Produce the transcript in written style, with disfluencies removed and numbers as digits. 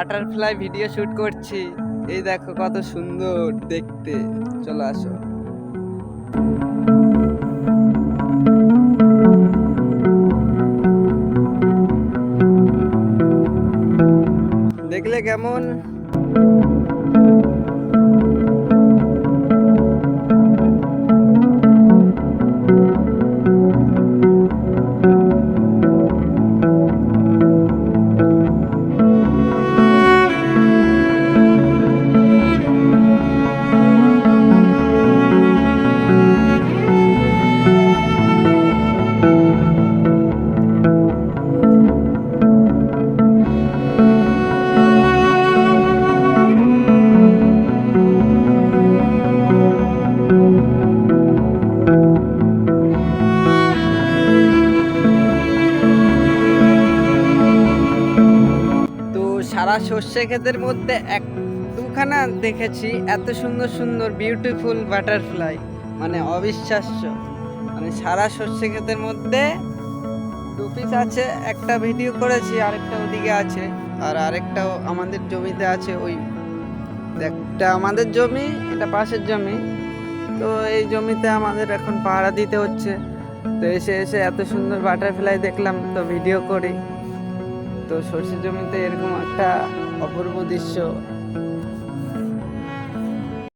Butterfly video shoot করছি। এই দেখো কত সুন্দর দেখতে, চলো আসো। দেখলে কেমন? সারা সর্ষে ক্ষেতের মধ্যে দুখানা দেখেছি এত সুন্দর সুন্দর বিউটিফুল বাটারফ্লাই, মানে অবিশ্বাস্য। মানে সারা সর্ষে ক্ষেতের মধ্যে 2 পিস আছে। একটা ভিডিও করেছি, আরেকটা ওদিকে আছে, আর আরেকটাও আমাদের জমিতে আছে। ওই একটা আমাদের জমি, এটা পাশের জমি। তো এই জমিতে আমাদের এখন পাহারা দিতে হচ্ছে। তো এসে এসে এত সুন্দর বাটারফ্লাই দেখলাম, তো ভিডিও করি। তো সর্ষে জমিতে এরকম একটা অপূর্ব দৃশ্য